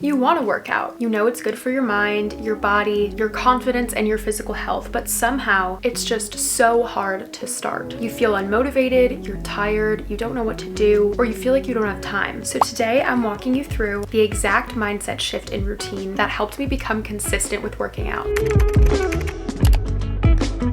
You want to work out. You know it's good for your mind, your body, your confidence, and your physical health, but somehow it's just so hard to start. You feel unmotivated, you're tired, you don't know what to do, or you feel like you don't have time. So today I'm walking you through the exact mindset shift in routine that helped me become consistent with working out.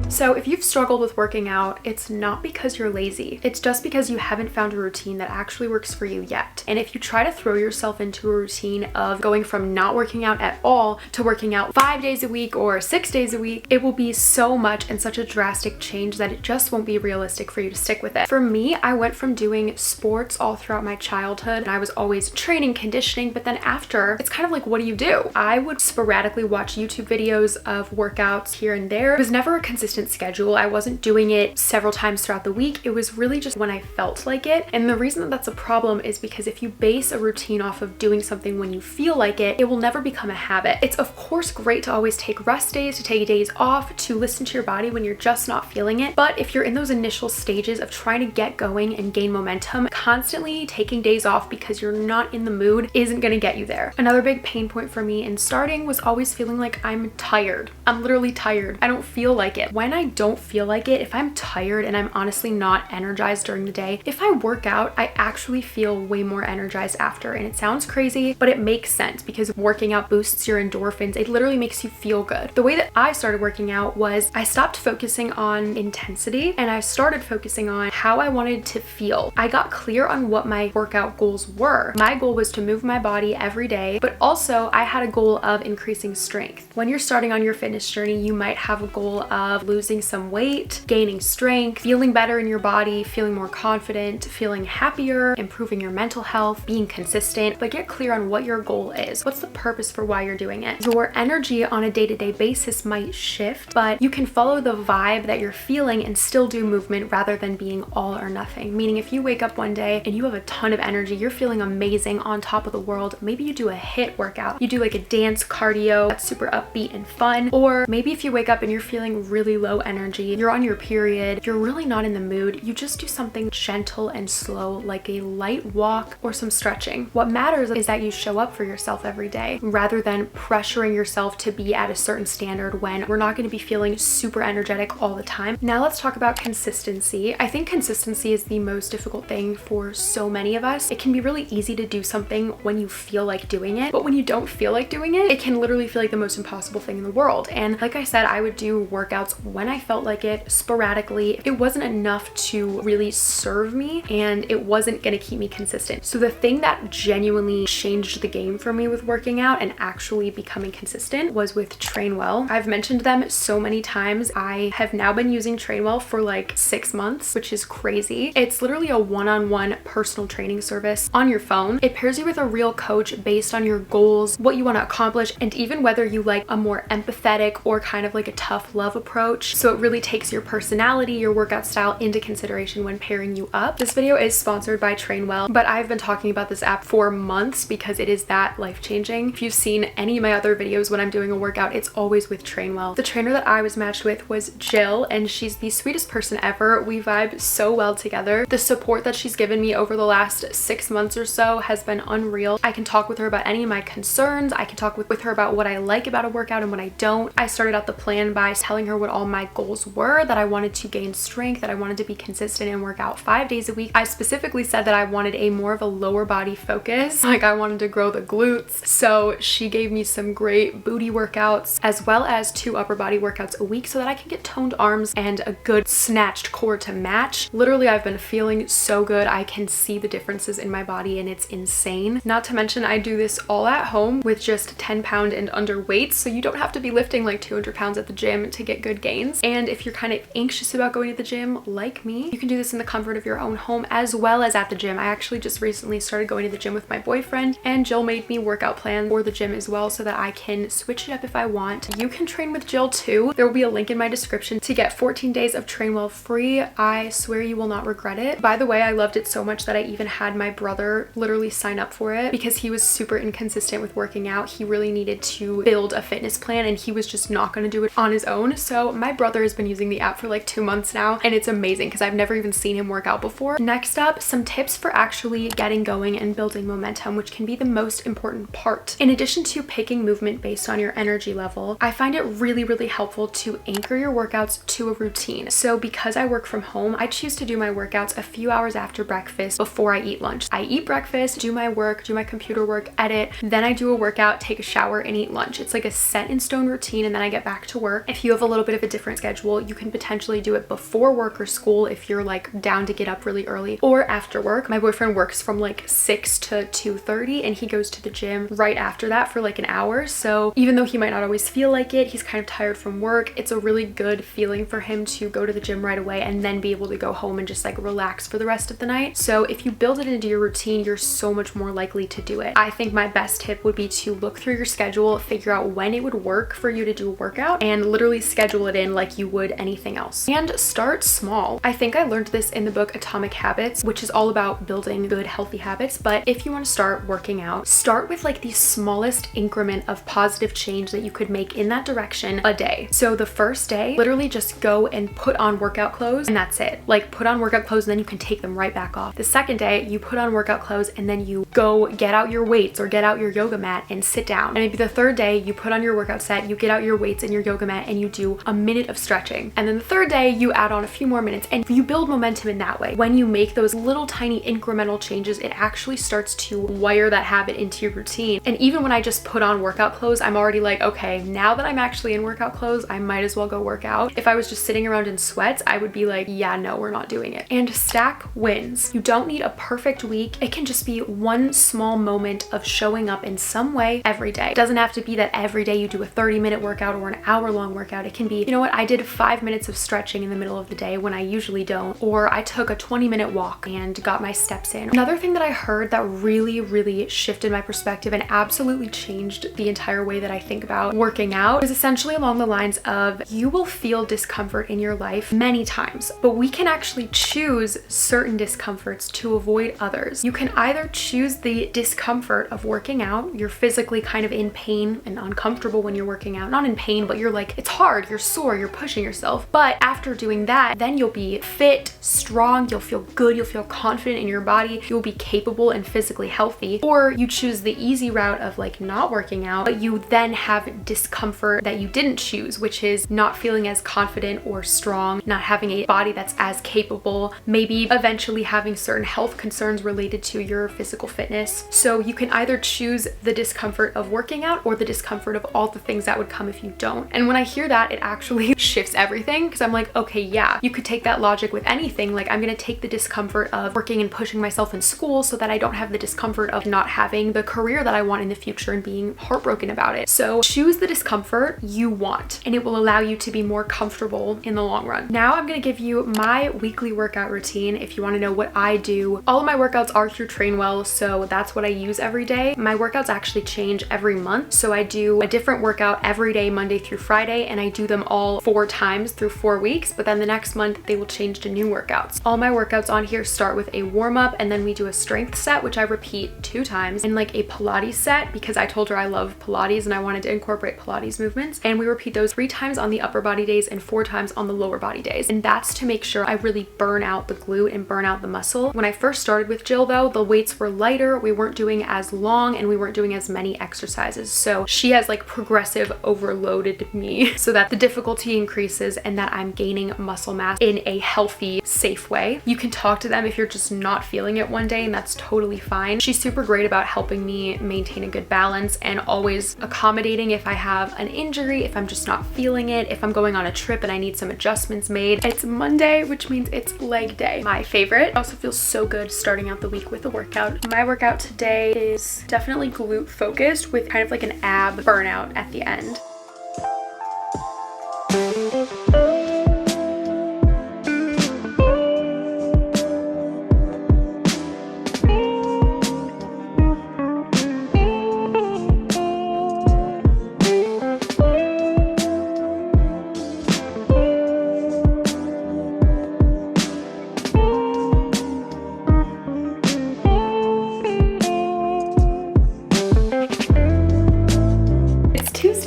So if you've struggled with working out, it's not because you're lazy. It's just because you haven't found a routine that actually works for you yet. And if you try to throw yourself into a routine of going from not working out at all to working out 5 days a week or 6 days a week, it will be so much and such a drastic change that it just won't be realistic for you to stick with it. For me, I went from doing sports all throughout my childhood and I was always training, conditioning, but then after, it's kind of like, what do? I would sporadically watch YouTube videos of workouts here and there. It was never a consistent schedule. I wasn't doing it several times throughout the week. It was really just when I felt like it. And the reason that that's a problem is because if you base a routine off of doing something when you feel like it, it will never become a habit. It's of course great to always take rest days, to take days off, to listen to your body when you're just not feeling it. But if you're in those initial stages of trying to get going and gain momentum, constantly taking days off because you're not in the mood isn't going to get you there. Another big pain point for me in starting was always feeling like I'm tired. I'm literally tired. I don't feel like it. When I don't feel like it, if I'm tired and I'm honestly not energized during the day, if I work out, I actually feel way more energized after. And it sounds crazy, but it makes sense because working out boosts your endorphins. It literally makes you feel good. The way that I started working out was I stopped focusing on intensity and I started focusing on how I wanted to feel. I got clear on what my workout goals were. My goal was to move my body every day, but also I had a goal of increasing strength. When you're starting on your fitness journey, you might have a goal of losing some weight, gaining strength, feeling better in your body, feeling more confident, feeling happier, improving your mental health, being consistent, but get clear on what your goal is. What's the purpose for why you're doing it? Your energy on a day-to-day basis might shift, but you can follow the vibe that you're feeling and still do movement rather than being all or nothing. Meaning if you wake up one day and you have a ton of energy, you're feeling amazing, on top of the world, maybe you do a HIIT workout. You do like a dance cardio that's super upbeat and fun. Or maybe if you wake up and you're feeling really low energy, you're on your period, you're really not in the mood, you just do something gentle and slow, like a light walk or some stretching. What matters is that you show up for yourself every day rather than pressuring yourself to be at a certain standard when we're not going to be feeling super energetic all the time. Now let's talk about consistency. I think consistency is the most difficult thing for so many of us. It can be really easy to do something when you feel like doing it, but when you don't feel like doing it, it can literally feel like the most impossible thing in the world. And like I said, I would do workouts when I felt like it, sporadically. It wasn't enough to really serve me and it wasn't going to keep me consistent. So the thing that genuinely changed the game for me with working out and actually becoming consistent was with Trainwell. I've mentioned them so many times. I have now been using Trainwell for like 6 months, which is crazy. It's literally a one-on-one personal training service on your phone. It pairs you with a real coach based on your goals, what you want to accomplish, and even whether you like a more empathetic or kind of like a tough love approach. So it really takes your personality, your workout style into consideration when pairing you up. This video is sponsored by Trainwell, but I've been talking about this app for months because it is that life-changing. If you've seen any of my other videos when I'm doing a workout, it's always with Trainwell. The trainer that I was matched with was Jill, and she's the sweetest person ever. We vibe so well together. The support that she's given me over the last 6 months or so has been unreal. I can talk with her about any of my concerns. I can talk with her about what I like about a workout and what I don't. I started out the plan by telling her what all my goals were, that I wanted to gain strength, that I wanted to be consistent and work out 5 days a week. I specifically said that I wanted a more of a lower body focus, like I wanted to grow the glutes. So she gave me some great booty workouts as well as 2 upper body workouts a week so that I can get toned arms and a good snatched core to match. Literally, I've been feeling so good. I can see the differences in my body and it's insane. Not to mention I do this all at home with just 10-pound and under weights, so you don't have to be lifting like 200 pounds at the gym to get good gains. And if you're kind of anxious about going to the gym like me, you can do this in the comfort of your own home as well as at the gym. I actually just recently started going to the gym with my boyfriend, and Jill made me workout plans for the gym as well so that I can switch it up if I want. You can train with Jill too. There will be a link in my description to get 14 days of Trainwell free. I swear you will not regret it. By the way, I loved it so much that I even had my brother literally sign up for it because he was super inconsistent with working out. He really needed to build a fitness plan and he was just not going to do it on his own. So my My brother has been using the app for like 2 months now, and it's amazing because I've never even seen him work out before. Next up, some tips for actually getting going and building momentum, which can be the most important part. In addition to picking movement based on your energy level, I find it really, really helpful to anchor your workouts to a routine. So because I work from home, I choose to do my workouts a few hours after breakfast before I eat lunch. I eat breakfast, do my work, do my computer work, edit, then I do a workout, take a shower, and eat lunch. It's like a set in stone routine, and then I get back to work. If you have a little bit of a different schedule, you can potentially do it before work or school if you're like down to get up really early, or after work. My boyfriend works from like 6 to 2:30, and he goes to the gym right after that for like an hour. So even though he might not always feel like it, he's kind of tired from work, it's a really good feeling for him to go to the gym right away and then be able to go home and just like relax for the rest of the night. So if you build it into your routine, you're so much more likely to do it. I think my best tip would be to look through your schedule, figure out when it would work for you to do a workout, and literally schedule it in like you would anything else. And start small. I think I learned this in the book Atomic Habits, which is all about building good, healthy habits. But if you want to start working out, start with like the smallest increment of positive change that you could make in that direction a day. So the first day, literally just go and put on workout clothes, and that's it. Like put on workout clothes and then you can take them right back off. The second day, you put on workout clothes and then you go get out your weights or get out your yoga mat and sit down. And maybe the third day, you put on your workout set, you get out your weights and your yoga mat, and you do a minute of stretching. And then the third day, you add on a few more minutes, and you build momentum in that way. When you make those little tiny incremental changes, it actually starts to wire that habit into your routine. And even when I just put on workout clothes, I'm already like, okay, now that I'm actually in workout clothes, I might as well go work out. If I was just sitting around in sweats, I would be like, yeah, no, we're not doing it. And stack wins. You don't need a perfect week. It can just be one small moment of showing up in some way every day. It doesn't have to be that every day you do a 30-minute workout or an hour-long workout. It can be, you know what, I did 5 minutes of stretching in the middle of the day when I usually don't, or I took a 20-minute walk and got my steps in. Another thing that I heard that really, really shifted my perspective and absolutely changed the entire way that I think about working out is essentially along the lines of, you will feel discomfort in your life many times, but we can actually choose certain discomforts to avoid others. You can either choose the discomfort of working out. You're physically kind of in pain and uncomfortable when you're working out. Not in pain, but you're like, it's hard, you're sore, you're pushing yourself. But after doing that, then you'll be fit, strong, you'll feel good, you'll feel confident in your body, you'll be capable and physically healthy. Or you choose the easy route of like not working out, but you then have discomfort that you didn't choose, which is not feeling as confident or strong, not having a body that's as capable, maybe eventually having certain health concerns related to your physical fitness. So you can either choose the discomfort of working out or the discomfort of all the things that would come if you don't. And when I hear that, it actually shifts everything, because I'm like, okay, yeah, you could take that logic with anything. Like, I'm gonna take the discomfort of working and pushing myself in school so that I don't have the discomfort of not having the career that I want in the future and being heartbroken about it. So choose the discomfort you want, and it will allow you to be more comfortable in the long run. Now I'm gonna give you my weekly workout routine. If you wanna know what I do, all of my workouts are through Trainwell, so that's what I use every day. My workouts actually change every month, so I do a different workout every day, Monday through Friday, and I do them all 4 times through 4 weeks, but then the next month they will change to new workouts. All my workouts on here start with a warm-up, and then we do a strength set, which I repeat 2 times, and like a Pilates set, because I told her I love Pilates and I wanted to incorporate Pilates movements, and we repeat those 3 times on the upper body days and 4 times on the lower body days. And that's to make sure I really burn out the glute and burn out the muscle. When I first started with Jill though, the weights were lighter, we weren't doing as long, and we weren't doing as many exercises. So she has like progressive overloaded me so that the difficulty increases and that I'm gaining muscle mass in a healthy, safe way. You can talk to them if you're just not feeling it one day, and that's totally fine. She's super great about helping me maintain a good balance and always accommodating if I have an injury, if I'm just not feeling it, if I'm going on a trip and I need some adjustments made. It's Monday, which means it's leg day. My favorite. It also feels so good starting out the week with a workout. My workout today is definitely glute focused with kind of like an ab burnout at the end.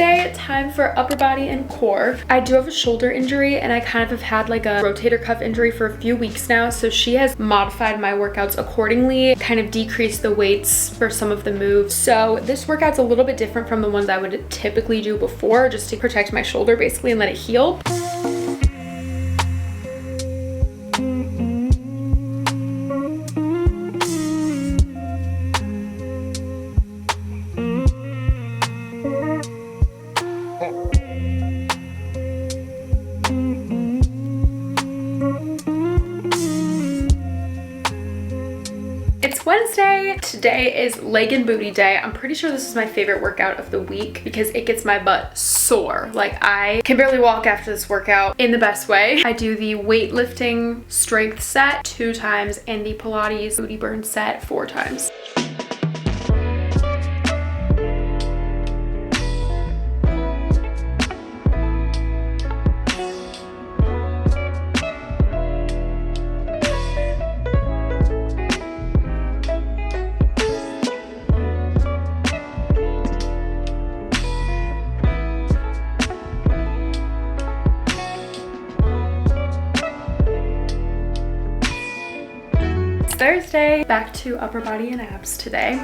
Wednesday, time for upper body and core. I do have a shoulder injury and I kind of have had like a rotator cuff injury for a few weeks now, so she has modified my workouts accordingly, kind of decreased the weights for some of the moves. So this workout's a little bit different from the ones I would typically do before, just to protect my shoulder basically and let it heal. It's Wednesday. Today is leg and booty day. I'm pretty sure this is my favorite workout of the week because it gets my butt sore. Like, I can barely walk after this workout in the best way. I do the weightlifting strength set 2 times and the Pilates booty burn set 4 times. Thursday, back to upper body and abs today.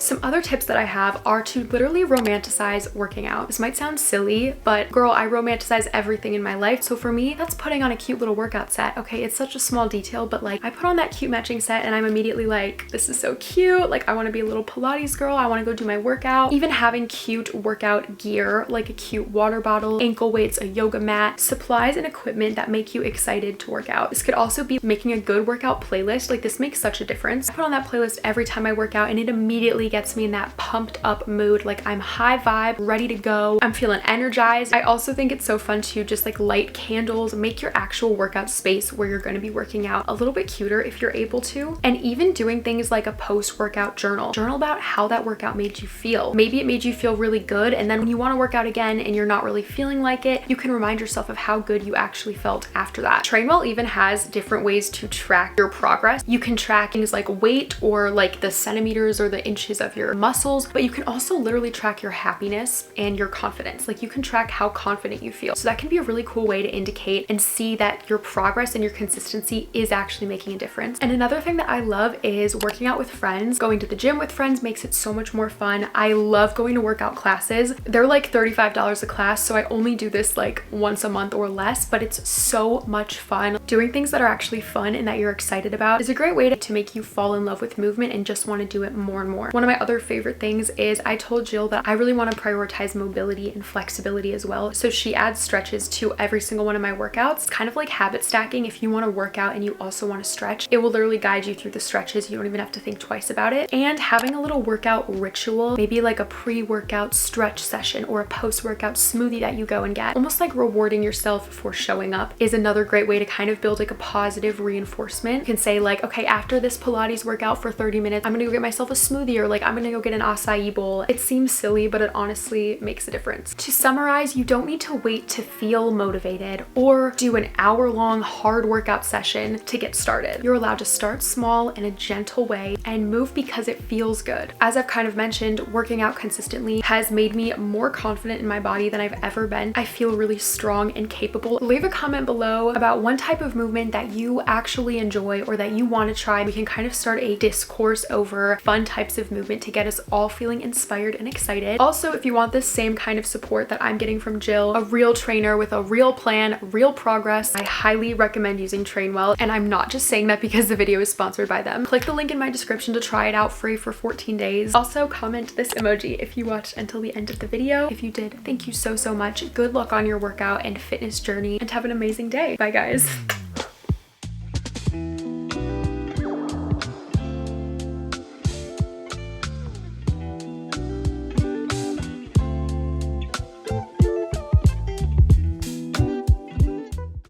Some other tips that I have are to literally romanticize working out. This might sound silly, but girl, I romanticize everything in my life. So for me, that's putting on a cute little workout set. Okay, it's such a small detail, but like I put on that cute matching set and I'm immediately like, this is so cute. Like I want to be a little Pilates girl. I want to go do my workout. Even having cute workout gear, like a cute water bottle, ankle weights, a yoga mat, supplies and equipment that make you excited to work out. This could also be making a good workout playlist. Like this makes such a difference. I put on that playlist every time I work out and it immediately gets me in that pumped up mood. Like I'm high vibe, ready to go. I'm feeling energized. I also think it's so fun to just like light candles, make your actual workout space where you're going to be working out a little bit cuter if you're able to. And even doing things like a post-workout journal. Journal about how that workout made you feel. Maybe it made you feel really good, and then when you want to work out again and you're not really feeling like it, you can remind yourself of how good you actually felt after that. Trainwell even has different ways to track your progress. You can track things like weight or like the centimeters or the inches of your muscles, but you can also literally track your happiness and your confidence. Like you can track how confident you feel. So that can be a really cool way to indicate and see that your progress and your consistency is actually making a difference. And another thing that I love is working out with friends. Going to the gym with friends makes it so much more fun. I love going to workout classes. They're like $35 a class, so I only do this like once a month or less, but it's so much fun. Doing things that are actually fun and that you're excited about is a great way to make you fall in love with movement and just want to do it more and more. One of my other favorite things is I told Jill that I really want to prioritize mobility and flexibility as well. So she adds stretches to every single one of my workouts, kind of like habit stacking. If you want to work out and you also want to stretch, it will literally guide you through the stretches. You don't even have to think twice about it. And having a little workout ritual, maybe like a pre-workout stretch session or a post-workout smoothie that you go and get, almost like rewarding yourself for showing up, is another great way to kind of build like a positive reinforcement. You can say like, okay, after this Pilates workout for 30 minutes, I'm gonna go get myself a smoothie, or like I'm gonna go get an acai bowl. It seems silly, but it honestly makes a difference. To summarize, you don't need to wait to feel motivated or do an hour-long hard workout session to get started. You're allowed to start small in a gentle way and move because it feels good. As I've kind of mentioned, working out consistently has made me more confident in my body than I've ever been. I feel really strong and capable. Leave a comment below about one type of movement that you actually enjoy or that you want to try. We can kind of start a discourse over fun types of movement content to get us all feeling inspired and excited. Also, if you want the same kind of support that I'm getting from Jill, a real trainer with a real plan, real progress, I highly recommend using Trainwell. And I'm not just saying that because the video is sponsored by them. Click the link in my description to try it out free for 14 days. Also, comment this emoji if you watched until the end of the video. If you did, thank you so, so much. Good luck on your workout and fitness journey, and have an amazing day. Bye, guys.